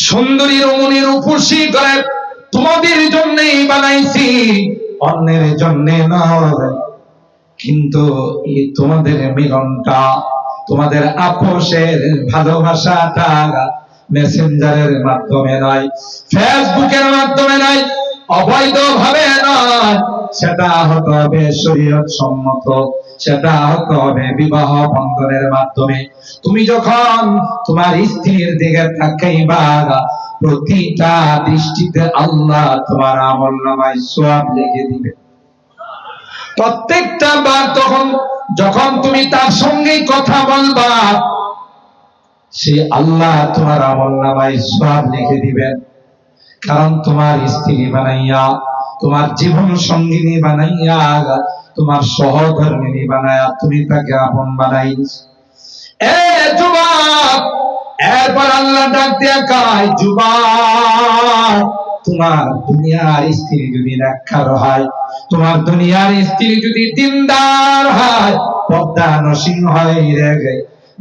সুন্দরী রমণীর উপসী করে তোমাদের জন্যই বানাইছি, অন্যের জন্য নয়। কিন্তু এই তোমাদের মিলনটা, তোমাদের আপোষের ভালোবাসাটা মেসেঞ্জারের মাধ্যমে নয়, ফেসবুকের মাধ্যমে নয়, অবৈধভাবে নয়, সেটা হতে হবে শরীয়ত সম্মত, সেটা হতে হবে বিবাহ বন্ধনের মাধ্যমে। তুমি যখন তোমার স্ত্রীর দিকে তাকাইবা, প্রতিটা দৃষ্টিতে আল্লাহ তোমার আমলনামায় সওয়াব লিখে দিবে। প্রত্যেকটা বার তখন যখন তুমি তার সঙ্গে কথা বলবা, সে আল্লাহ তোমার আমলনামায় সওয়াব লিখে দিবেন। কারণ তোমার স্ত্রী বানাইয়া, তোমার জীবন সঙ্গিনী বানাইয়া, তোমার সহধর্মিনী বানাইয়া তুমি তাকে আপন বানাইছ। এ যুবক, এরপর আল্লাহ ডাক দিয়া কয়, যুবক, তোমার দুনিয়ার স্ত্রী যদি নেককার হয়, তোমার দুনিয়ার স্ত্রী যদি দিনদার হয়, পর্দানসীন হয়, রে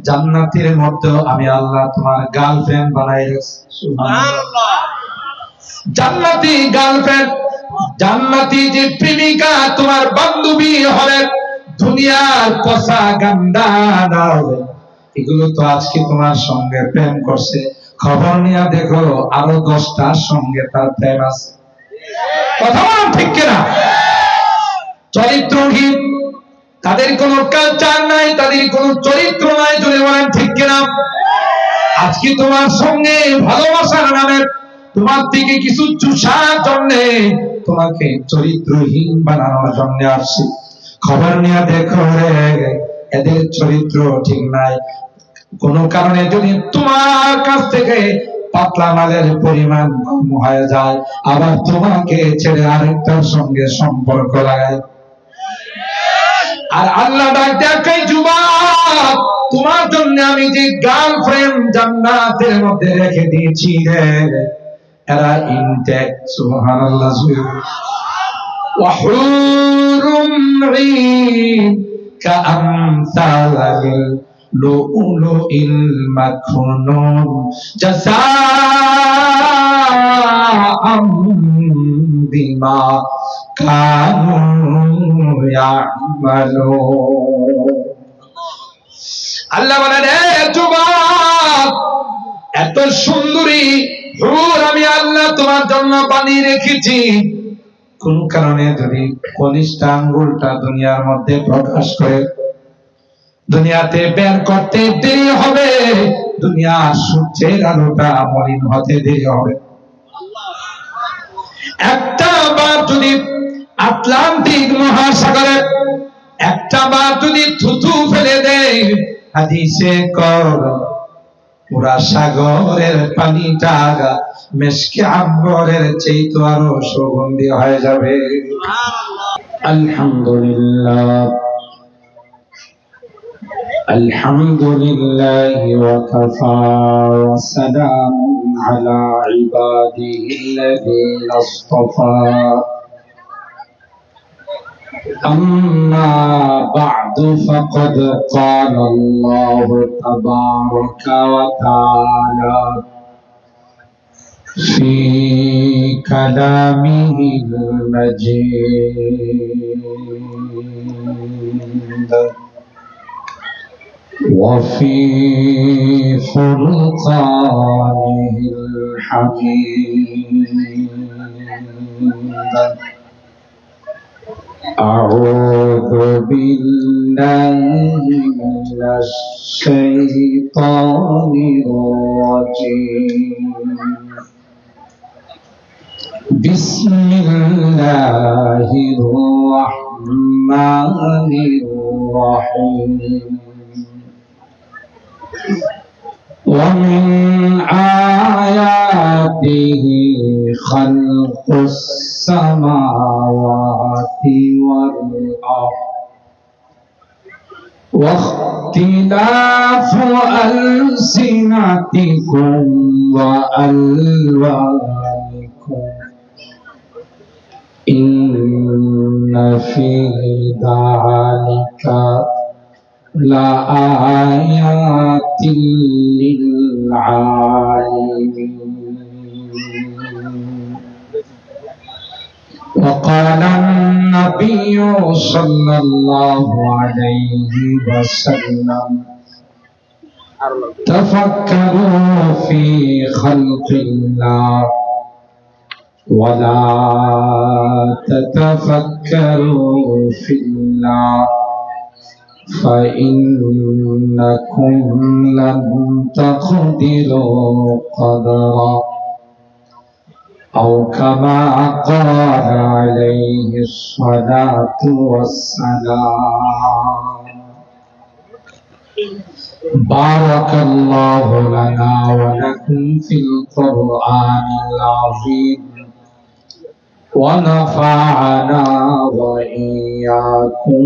জান্নাতের মধ্যে আমি আল্লাহ তোমার গার্লফ্রেন্ড বানাই রাখছি। সুবহানাল্লাহ। জান্নাতি গার্লফ্রেন্ড, জান্নাতি যে প্রেমিকা তোমার বান্ধবী হবে, দুনিয়ার পচা গান্ডা না হবে। এগুলো তো আজকে তোমার সঙ্গে প্রেম করছে, খবর নিয়ে দেখো আরো 10টার সঙ্গে তার প্রেম আছে। কথা বলেন ঠিক কিনা? চরিত্রহীন, তাদের কোনো কালচার নাই, তাদের কোনো চরিত্র নাই, যদি বলেন ঠিক কিনা? আজকে তোমার সঙ্গে ভালোবাসার নামে তোমার থেকে কিছু চুষার জন্য, তোমাকে চরিত্রহীন বানানোর জন্য আসছে। খবর নিয়ে দেখো রে, এদের চরিত্র ঠিক নাই। কোন কারণে যদি তোমার কাছ থেকে পাতলা মালের পরিমাণ কম হয়ে যায়, আবার তোমাকে ছেড়ে আরেকটার সঙ্গে সম্পর্ক লাগায়। আর আল্লাহ ডাক দেয়, যুবক, তোমার জন্য আমি যে গার্লফ্রেন্ড জান্নাতের মধ্যে রেখে দিয়েছি রে, এরা ইনটেক। সুবহানাল্লাহ। ওয়া হুরুম ঈন কাআমসালিল লুউলুইল মাকনুন জাযাআম বিমা কানু ইয়ামালুন। আল্লাহ বলেন, হে যুবক, এত সুন্দরী হুর আমি আল্লাহ তোমার জন্য বানিয়ে রেখেছি। কোন কারণে যদি কনিষ্ঠ আঙ্গুলটা দুনিয়ার মধ্যে প্রকাশ করে, দুনিয়াতে বের করতে দেরি হবে, দুনিয়ার সূর্যের আলোটা মলিন হতে দেরি হবে। একটা বার যদি আটলান্টিক মহাসাগরে একটা বার যদি থুথু ফেলে দেয়, হাদিসে কর পুরা সাগরের পানিটা মেশকে আম্বরের চেয়ে আরো সুগন্ধি হয়ে যাবে। আলহামদুলিল্লাহ, আলহামদুলিল্লাহ ওয়া কাফা ওয়া সালামুন আলা ইবাদিহিল্লাযীনা ইসতাফা। أما بعد فقد قال الله تبارك وتعالى في كلامه المجيد وفي فرقانه الحميد. أعوذ بالله من الشيطان الرجيم. بسم الله الرحمن الرحيم. ومن آياته خلق السماوات والأرض واختلاف ألسنتكم وألوانكم إن في ذلك لآيات للعالمين. قال النبي صلى الله عليه وسلم تفكروا في خلق الله ولا تتفكروا في الله فإنكم لن تقدروا قدرا أو كما قال عليه الصلاة والسلام. بارك الله لنا ولكم في القرآن العظيم ونفعنا وإياكم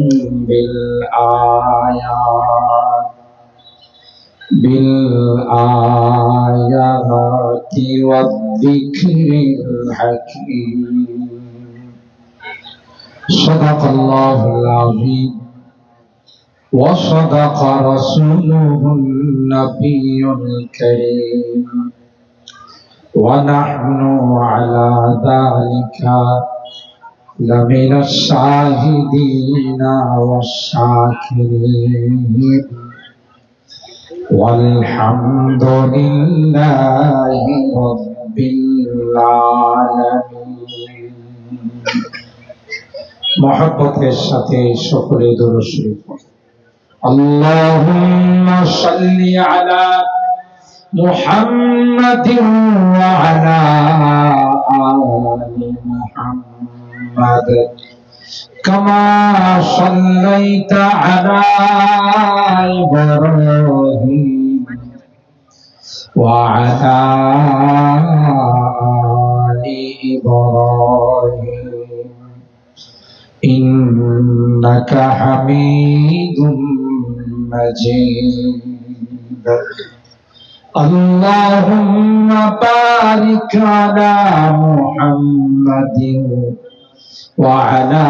بالآيات والذكر الحكيم. صدق الله العظيم وصدق رسوله النبي الكريم ونحن على ذلك لمن الشاهدين والشاكرين والحمد لله رب العالمين. محبতের সাথে সকলে দরুদ শরীফ পড়ুন। اللهم صل على محمد وعلى آل محمد كما صليت على إبراهيم وعلى آل إبراهيم إنك حميد مجيد. اللهم بارك على محمد وعلى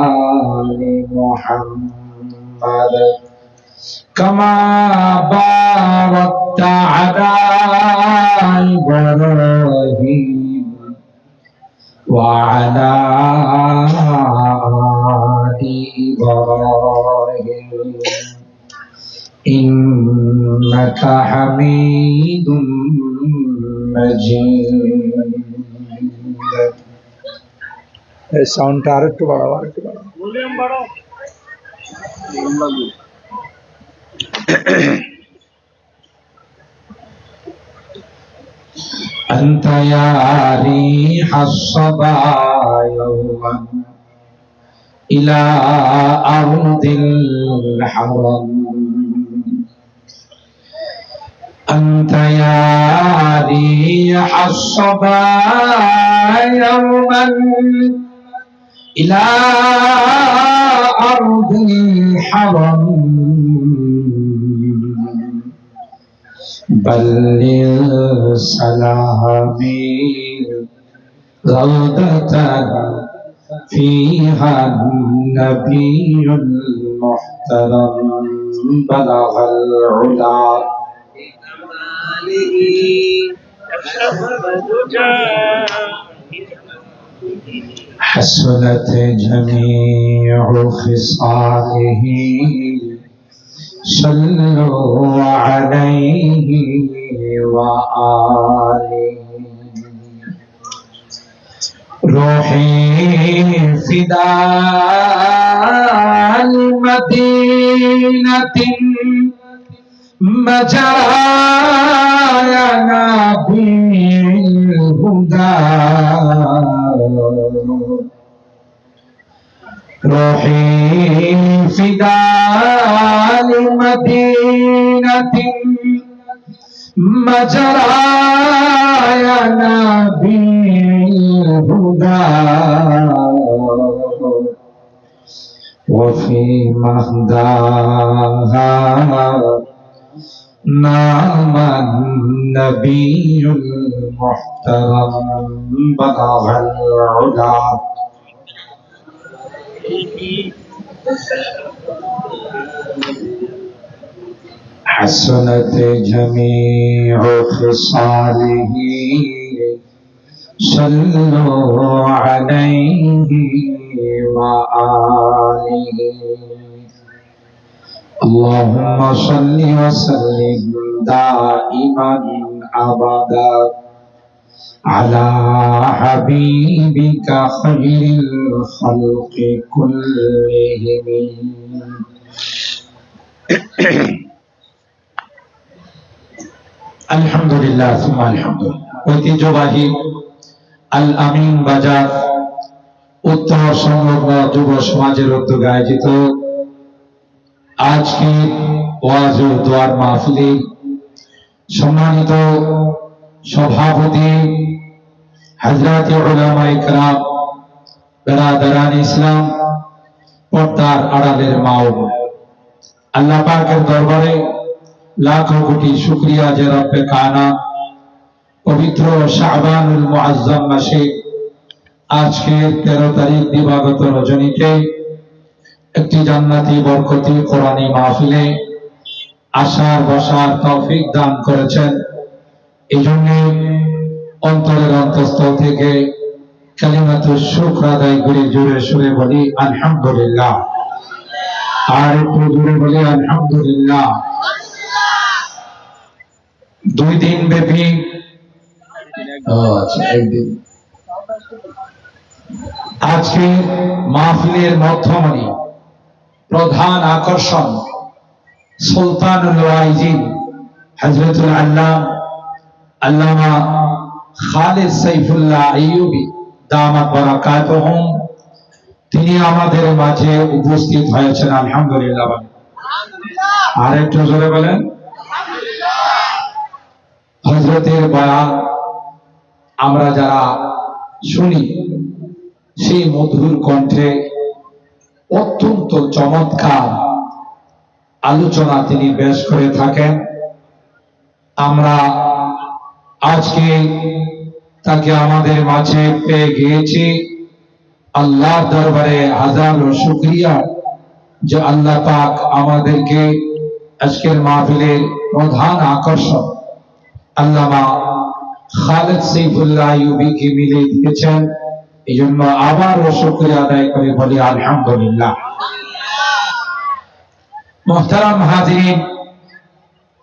آل محمد كما باركت على إبراهيم وعلى آل إبراهيم إنك حميد مجيد. সাউন্ডটা আরেকটু বাড়াও, ভলিউম বাড়াও। أنت يا ريح الصبا يوما إلى أرض الحرم. أنت يا ريح الصبا يوما إلى أرض الحرم بلغ سلامي روضة فيها النبي المحترم بلغ العلا حسنت جميع خصاله صلوا عليه وآله. روحي فداء المدينة مجايا نبي الهدى. روحي فداء المدينة مجرايا نبي الهدى وفي مهداها نام النبي المحترم بلغ العلا. حسنت جميع خصاله صلوا عليه وآله اللهم صل وسلم دائما أبدا على حبيبك خير الخلق كلهم আলহামদুলিল্লাহ সুম্মা আলহামদুলিল্লাহ। ঐতিহ্যবাহী আল আমিন বাজার উত্তর সংলগ্ন যুব সমাজের উদ্যোগে আয়োজিত আজকে ওয়াজ ও দোয়ার মাহফিলে সম্মানিত সভাপতি হযরত উলামায়ে কেরাম, বেরাদারান ইসলাম, পর্দার আড়ালের মা ও বোন, আল্লাহ পাকের দরবারে লাখো কোটি শুকরিয়া যে রব্বে কায়নাত পবিত্র শাবানুল মুআজ্জম মাসে আজকের 13 তারিখ দিবাগত রজনীতে একটি জান্নাতি বরকতি কোরআনী মাহফিলে আসার বসার তৌফিক দান করেছেন। এই জন্য অন্তরের অন্তঃস্থল থেকে কালিমাতুশ শুকর আদায় করে জোরে সুরে বলি আলহামদুলিল্লাহ। আর একটু জোরে বলি আলহামদুলিল্লাহ। 2 দিন ব্যাপী একদিন আজকে মাহফিলের মধ্যমণি প্রধান আকর্ষণ সুলতানুল ওয়াইজিন হযরতুল আল্লামা খালিদ সাইফুল্লাহ আইয়ুবী দামাত বারাকাতুহুম, তিনি আমাদের মাঝে উপস্থিত হয়েছেন। আলহামদুলিল্লাহ। আর একটু জোরে বলেন হযরতের বয়ান আমরা যারা শুনি, সেই মধুর কণ্ঠে অত্যন্ত চমৎকার আলোচনা তিনি বেশ করে থাকেন। আমরা আজকে তাকে আমাদের মাঝে পেয়ে গিয়েছি। আল্লাহর দরবারে হাজারো শুকরিয়া যে আল্লাহ পাক আমাদেরকে আজকের মাহফিলের প্রধান আকর্ষণ আল্লামা খালিদ সাইফুল্লাহ আইয়ুবীকে মিলে দিয়েছেন। এই জন্য আবারও শুকরিয়া আদায় করে বলি আলহামদুলিল্লাহ। মুহতারাম হাজিরিন,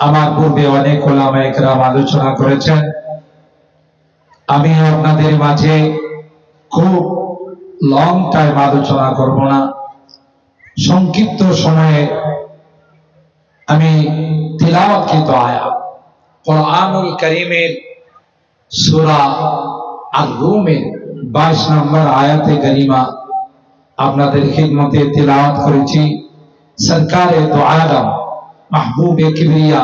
আমার পূর্বে অনেক উলামায়ে কেরাম আলোচনা করেছেন। আমি আপনাদের মাঝে খুব লং টাইম আলোচনা করব না, সংক্ষিপ্ত সময়ে আমি তিলাওয়াতকৃত আয়াত কোরআনুল কারীমের সূরা আর-রুমের 22 নম্বর আয়াতে কারিমা আপনাদের খিদমতে তিলাওয়াত করেছি। সরকারে দো আলম মাহবুবে কিবরিয়া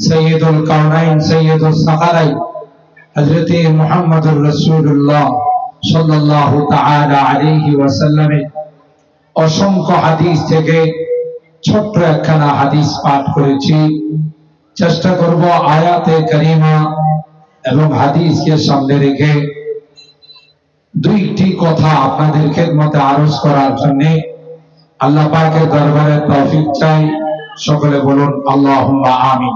সৈয়দুল কাউনাইন সৈয়দুস সাকালাইন হযরতে মুহাম্মদুর রাসূলুল্লাহ সাল্লাল্লাহু তাআলা আলাইহি ওয়াসাল্লামের অসংখ্য হাদিস থেকে ছোট্ট একখানা হাদিস পাঠ করেছি। চেষ্টা করব আয়াতে কারিমা এবং হাদিসকে সামনে রেখে দুইটি কথা আপনাদের খেদমতে আরজ করার জন্য আল্লাহ পাকের দরবারে তৌফিক চাই। সকলে বলুন আল্লাহুম্মা আমিন।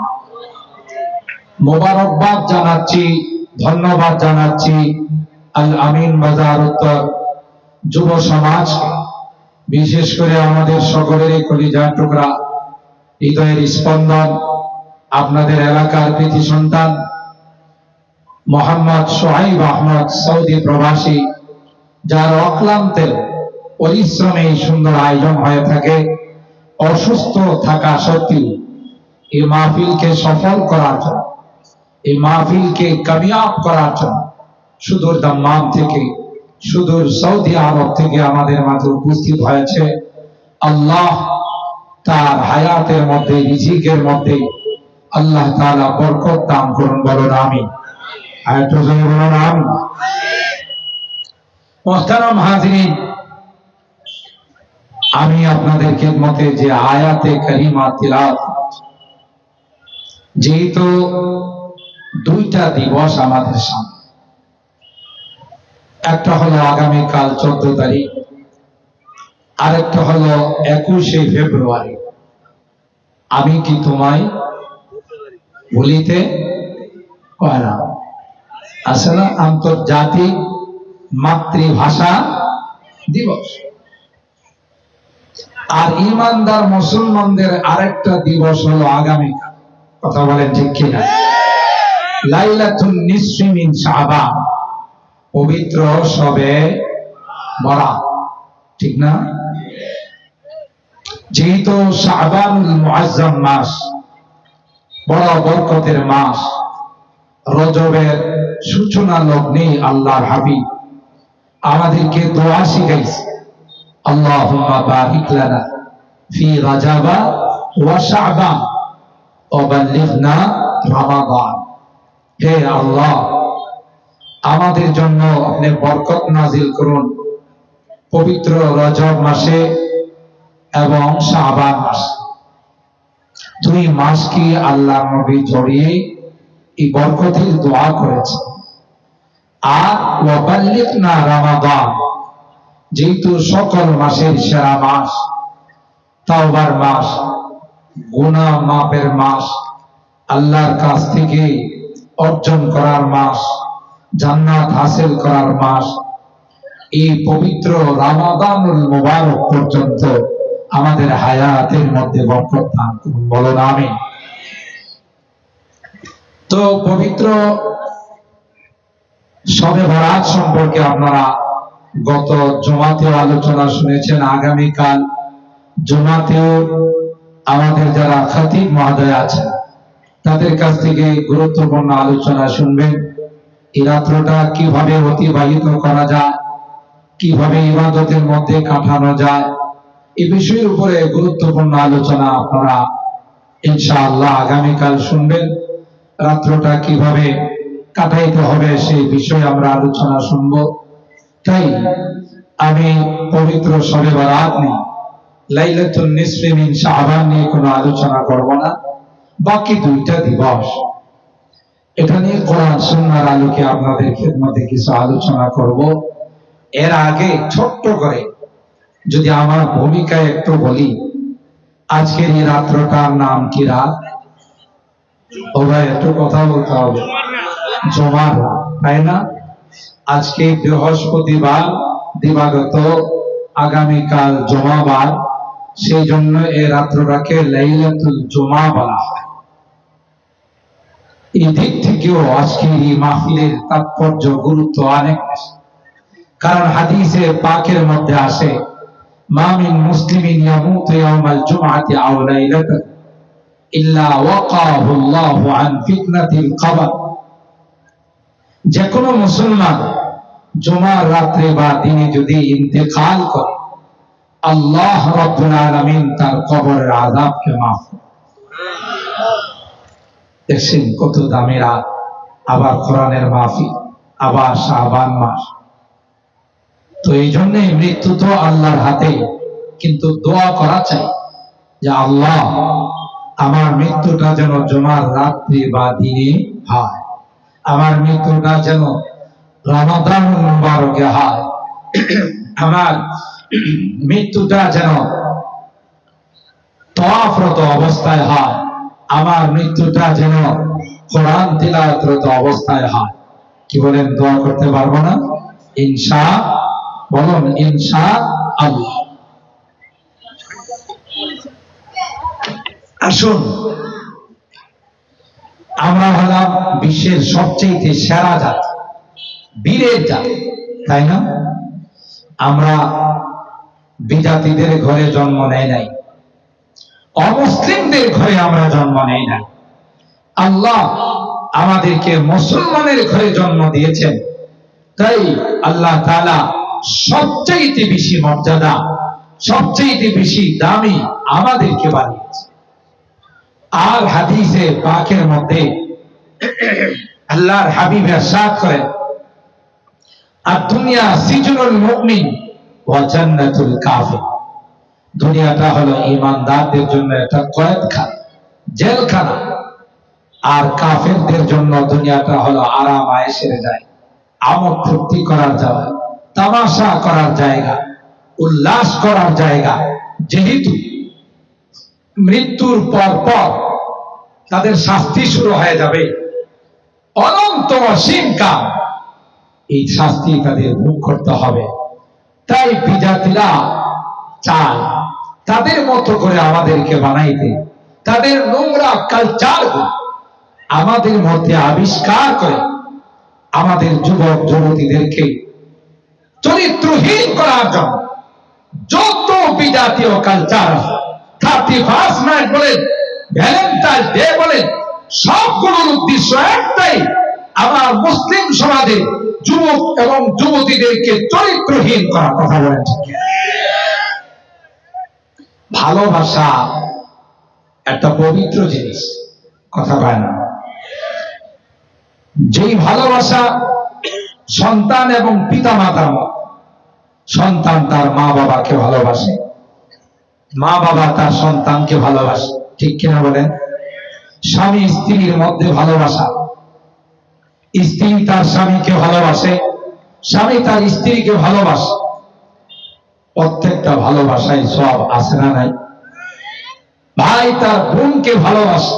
মোবারকবাদ জানাচ্ছি, ধন্যবাদ জানাচ্ছি আল আমিন বাজার উত্তর যুব সমাজকে, বিশেষ করে আমাদের সকলেরই কলিজার টুকরা, হৃদয়ের স্পন্দন, আপনাদের এলাকার কৃতি সন্তান মোহাম্মদ সোহাইব আহমদ, সৌদি প্রবাসী, যার অক্লান্তের পরিশ্রমে এই সুন্দর আয়োজন হয়ে থাকে। অসুস্থ থাকা সত্ত্বেও এই মাহফিলকে সফল করার জন্য, এই মাহফিলকে কামিয়াব করার জন্য সুদূর দাম্মাম থেকে, সুদূর সৌদি আরব থেকে আমাদের মাঝে উপস্থিত হয়েছে। আল্লাহ তার হায়াতের মধ্যে, রিজিকের মধ্যে আল্লাহ তাআলা বরকত দান করুন। বলুন আমিন। আয়াতটা জোরে বলুন আমিন। মুহতারাম হাজিরিন, আমি আপনাদের খিদমতে যে আয়াতে কারিমা তিলাওয়াত, যেহেতু দুইটা দিবস আমাদের সামনে, একটা হলো আগামীকাল 14 তারিখ, আরেকটা হলো 21শে ফেব্রুয়ারি। আমি কি তোমায় ভুলিতে পারা, আছে না আন্তর্জাতিক মাতৃভাষা দিবস। আর ইমানদার মুসলমানদের আরেকটা দিবস হলো আগামীকাল। কথা বলেন ঠিক কিনা? লাইলাতুন নিসফি মিন শাবান, পবিত্র শবে বরাত, ঠিক না? যেহেতু শাবানুল মুআজ্জাম মাস, বড় বরকতের মাস, রজবের সূচনা লগ্নে আল্লাহর হাবিব আমাদেরকে দোয়া শিখাইছে, আল্লাহুম্মা বারিক লানা ফি রাজাবা ওয়া শাবান ওয়া বাল্লিগনা রমাদান। হে আল্লাহ, আমাদের জন্য আপনি বরকত নাজিল করুন পবিত্র রজব মাসে এবং শাবান মাসে। দুই মাস কি আল্লাহ নবী জড়িয়ে এই বরকতের দোয়া করেছে। আর ওয়া বাল্লিগনা রমাদান, যেহেতু সকল মাসের সেরা মাস, তাওবার মাস, গুনাহ মাফের মাস, আল্লাহর কাছ থেকে অর্জন করার মাস, জান্নাত হাসিল করার মাস, এই পবিত্র রমাদানুল মুবারক পর্যন্ত আমাদের হায়াতের মধ্যে বরকত দান করুন, বলুন আমিন। তো পবিত্র শবে বরাত সম্পর্কে আপনারা গত জুমাতেও আলোচনা শুনেছেন। আগামীকাল জুমাতেও আমাদের যারা খতিব মহোদয় আছেন তাদের কাছ থেকে গুরুত্বপূর্ণ আলোচনা শুনবেন। এই রাত্রটা কিভাবে অতিবাহিত করা যায়, কিভাবে ইবাদতের মধ্যে কাটানো যায়, এই বিষয়ের উপরে গুরুত্বপূর্ণ আলোচনা আপনারা ইনশাআল্লাহ আগামীকাল শুনবেন। রাত্রটা কিভাবে কাটাইতে হবে সেই বিষয়ে আমরা আলোচনা শুনব। তাই আমি পবিত্র শবে বরাত নিয়ে, লাইলাতুন নিসফি মিন শাবান নিয়ে কোনো আলোচনা করব না। বাকি দুইটা দিবস এটা নিয়ে কোরআন সুন্নাহর আলোকে আপনাদের খেদমতে কিছু আলোচনা করব। এর আগে ছোট্ট করে যদি আমার ভূমিকায় একটু বলি, আজকের এই রাত্রটার নাম কি রাত? ও ভাই একটু কথা বলতে হবে। জুমার রাত, তাই না? আজকে বৃহস্পতিবার দিবাগত, আগামীকাল জুমাবার, সেই জন্য এই রাত্রটাকে লাইলাতুল জুমা বলা হয়। এই দিক থেকেও আজকের এই মাহফিলের তাৎপর্য গুরুত্ব অনেক বেশি। কারণ হাদিসে পাকের মধ্যে আসে, মা মিন মুসলিমিন ইয়ামুতু ইয়াওমাল জুমআতি আও লাইলাতান ইল্লা ওয়াকাহু আল্লাহু আন ফিতনাতিল কবর। যে কোনো মুসলমান জুমার রাত্রে বা দিনে যদি ইন্তেকাল করে, আল্লাহ রাব্বুল আলামিন তার কবরের আযাবকে মাফ করেন। দেখছেন কত দামি রাত, আবার কোরআনের মাহফিল, আবার শাবান মাস। তো এই জন্য মৃত্যু তো আল্লাহর হাতে, কিন্তু দোয়া করা চাই যে আল্লাহ আমার মৃত্যুটা যেন জুমার রাত্রি বা দিনে হয়, আমার মৃত্যুটা যেন রমাদানুল মুবারকে হয়, আমার মৃত্যুটা যেন তাওয়াফরত অবস্থায় হয়, আমার মৃত্যুটা যেন কোরআন তিলাওয়াতরত অবস্থায় হয়। কি বলেন, দোয়া করতে পারবো না? ইনশাআল্লাহ, বলুন ইনশাআল্লাহ। আসুন, আমরা হলাম বিশ্বের সবচেয়ে সেরা জাতি, বীরের জাতি, তাই না? আমরা বিজাতিদের ঘরে জন্ম নেই নাই, অমুসলিমদের ঘরে আমরা জন্ম নেই নাই। আল্লাহ আমাদেরকে মুসলমানের ঘরে জন্ম দিয়েছেন। তাই আল্লাহ তাআলা সবচেয়ে বেশি মর্যাদা, সবচেয়ে বেশি দামি আমাদেরকে বানিয়েছে। আর হাদিসে পাকের মধ্যে আল্লাহর হাবিব ইরশাদ করেন, আদ-দুনিয়া সিজনুল মুমিন ওয়া জান্নাতুল কাফির। দুনিয়াটা হলো ঈমানদারদের জন্য একটা কয়েদখানা, জেলখানা, আর কাফেরদের জন্য দুনিয়াটা হলো আরাম আয়েশের জায়গা, আমোদ ফুর্তি করার জায়গা, তামাশা করার জায়গা, উল্লাস করার জায়গা। যেহেতু মৃত্যুর পর পর তাদের শাস্তি শুরু হয়ে যাবে, অনন্ত অসীম কাল এই শাস্তি তাদের ভোগ করতে হবে। তাই বিজাতিরা চায় তাদের মতো করে আমাদেরকে বানাইতে, তাদের নোংরা কালচার আমাদের মধ্যে আবিষ্কার করে আমাদের যুবক যুবতীদেরকে চরিত্রহীন করার জন্য যত বিজাতীয় কালচার, 31 নাইট বলেন, ভ্যালেন্টাইন ডে বলেন, সবগুলোর উদ্দেশ্য একটাই, আমার মুসলিম সমাজে যুবক এবং যুবতীদেরকে চরিত্রহীন করা। কথা বলেন ঠিক? ভালোবাসা একটা পবিত্র জিনিস, কথা পায় না। যেই ভালোবাসা সন্তান এবং পিতা মাতার মত, সন্তান তার মা বাবাকে ভালোবাসে, মা বাবা তার সন্তানকে ভালোবাসে, ঠিক কিনা বলেন? স্বামী স্ত্রীর মধ্যে ভালোবাসা, স্ত্রী তার স্বামীকে ভালোবাসে, স্বামী তার স্ত্রীকে ভালোবাসে। প্রত্যেকটা ভালোবাসায় সব আছে না নাই? ভাই তার বোনকে ভালোবাসে,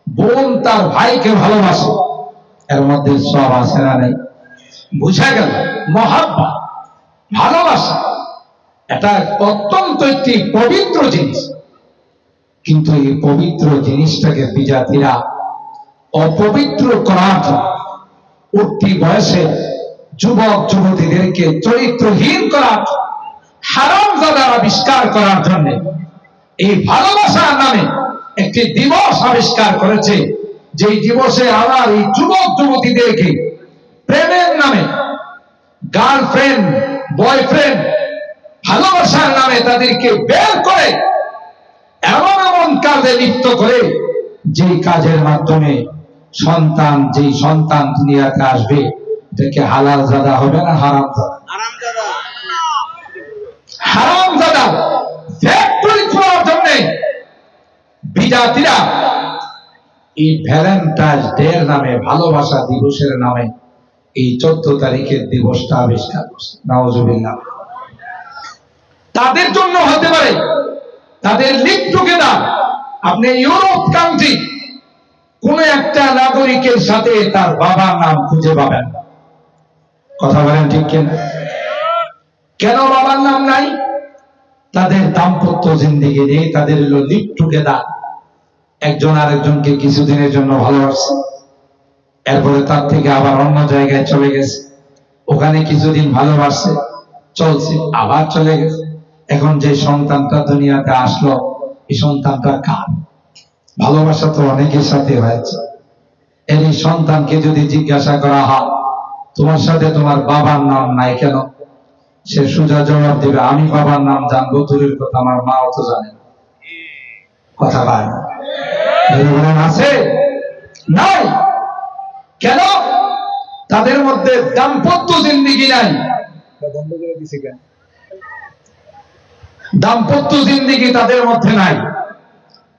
বোন তার ভাইকে ভালোবাসে, এর মধ্যে সব আছে না নাই? বুঝা গেল মহাব্বত, ভালোবাসা এটা অত্যন্ত একটি পবিত্র জিনিস। কিন্তু এই পবিত্র জিনিসটাকে বিজাতিরা অপবিত্র করার জন্য, উঠতি বয়সে যুবক যুবতীদেরকে চরিত্রহীন করার, হারামজাদা আবিষ্কার করার জন্য এই ভালোবাসার নামে একটি দিবস আবিষ্কার করেছে। যেই দিবসে আমার এই যুবক যুবতীদেরকে প্রেমের নামে, গার্লফ্রেন্ড বয়ফ্রেন্ড ভালোবাসার নামে তাদেরকে বের করে এমন এমন কাজে লিপ্ত করে, যেই কাজের মাধ্যমে সন্তান, যেই সন্তান দুনিয়াতে আসবে এটাকে হালাল জাদা হবে না হারামজাদা? হারামজাদা ফ্যাক্টরি খোলার জন্য বিজাতিরা এই ভ্যালেন্টাইন ডে নামে, ভালোবাসা দিবসের নামে এই 14 তারিখের দিবসটা আবিষ্কার করছে। নাউজুবিল্লাহ। তাদের জন্য হতে পারে তাদের লিভ টুগেদার। আপনি ইউরোপ কান্ট্রি কোন একটা নাগরিকের সাথে তার বাবার নাম খুঁজে পাবেন না। কথা বলেন ঠিক কিনা? কেন বাবার নাম নাই? তাদের দাম্পত্য জিন্দেগি নেই, তাদের হলো লিভ টুগেদার। একজন আরেকজনকে কিছুদিনের জন্য ভালোবাসছে, এরপরে তার থেকে আবার অন্য জায়গায় চলে গেছে, ওখানে কিছুদিন ভালোবাসছে, চলছে, আবার চলে গেছে। এখন যে সন্তানটা দুনিয়াতে আসলো, এই সন্তানটা কার? ভালোবাসা তো অনেকের সাথে হয়েছে। এই সন্তানকে যদি জিজ্ঞাসা করা হয় তোমার সাথে তোমার বাবার নাম নাই কেন, সে সোজা জবাব দিবে আমি বাবার নাম জানবো দূরের কথা, আমার মাও তো জানে না। কথা পায় না? আছে নাই? কেন? তাদের মধ্যে দাম্পত্য জিন্দেগি নাই। দাম্পত্য জিন্দেগি তাদের মধ্যে নাই,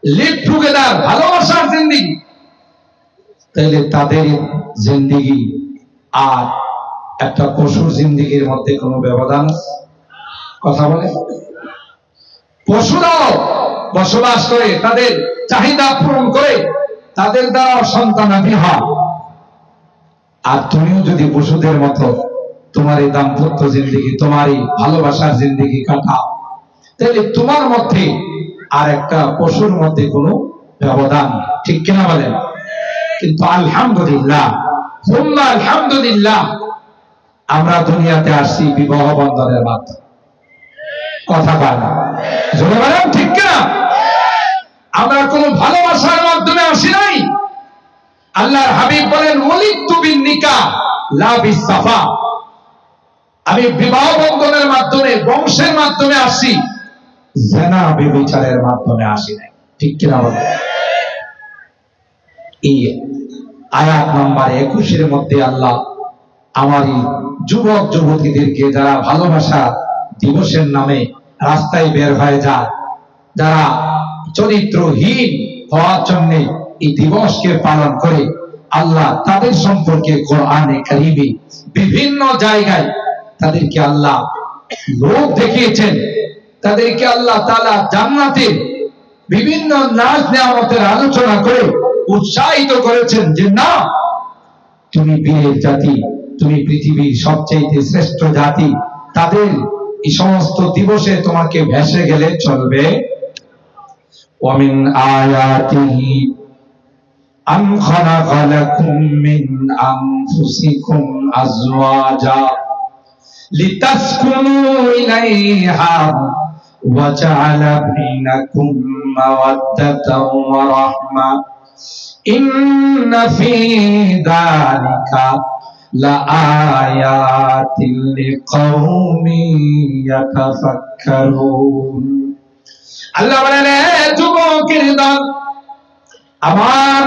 লিভ টুগেদার ভালোবাসার জিন্দেগি। তাইলে তাদের জিন্দেগি আর একটা পশুর জিন্দেগির মধ্যে কোনো ব্যবধান আছে? কথা বলে। পশুরাও বসবাস করে, তাদের চাহিদা পূরণ করে, তাদের দ্বারা সন্তানাদি হয়। আর তুমিও যদি পশুদের মতো তোমার এই দাম্পত্য জিন্দেগি, তোমার এই ভালোবাসার জিন্দেগি কাটাও, তাহলে তোমার মধ্যে আর একটা পশুর মধ্যে কোনো ব্যবধান, ঠিক কিনা বলেন? কিন্তু আলহামদুলিল্লাহ, আলহামদুলিল্লাহ, আমরা দুনিয়াতে আসছি বিবাহ বন্ধনের মাধ্যমে। কথা বলেন জোরে বলেন, ঠিক কিনা? আমরা কোন ভালোবাসার মাধ্যমে আসি নাই। আল্লাহর হাবিব বলেন ওয়ালিদতু বিন নিকাহ লা বিসাফা, আমি বিবাহ বন্ধনের মাধ্যমে, বংশের মাধ্যমে আসি, জিনা ব্যভিচারের মাধ্যমে আসি নাই। ঠিক কিনা বলেন? এই আয়াত নাম্বার 21 মধ্যে আল্লাহ আমার এই যুবক যুবতীদেরকে যারা ভালোবাসা দিবসের নামে রাস্তায় বের হয়ে যায়, যারা চরিত্রহীন হওয়ার জন্য এই দিবসকে পালন করে, আল্লাহ তাদের সম্পর্কে কোরআনে কারিমে বিভিন্ন জায়গায় তাদেরকে আল্লাহ লোক দেখিয়েছেন। তাদেরকে আল্লাহ তাআলা জান্নাতে বিভিন্ন নাজ নেয়ামতের আলোচনা করে উৎসাহিত করেছেন যে না, তুমি বীরের জাতি, তুমি পৃথিবীর সবচেয়ে শ্রেষ্ঠ জাতি, তাদের এই সমস্ত দিবসে তোমাকে ভেসে গেলে চলবে। ওয়ামিন আয়াতিহি আন খালাকা লাকুম মিন আনফুসিকুম আজওয়াজা লিতাসকুনু ইলাইহা ওয়া জাআলা বাইনাকুম মাওয়াদ্দাতাও ওয়া রাহমা ইন্না ফী যালিকা লাআয়াতিন লিকাওমিন ইয়াতাফাক্কারুন। আল্লাহ বলেন, যুবকের দল, আমার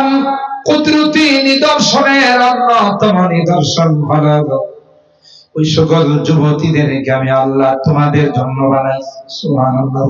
কুদরতি নিদর্শনের অন্যতম নিদর্শন হলো ওই সকল যুবতীদেরকে আমি আল্লাহ তোমাদের জন্য বানাইছি। সুবহানাল্লাহ।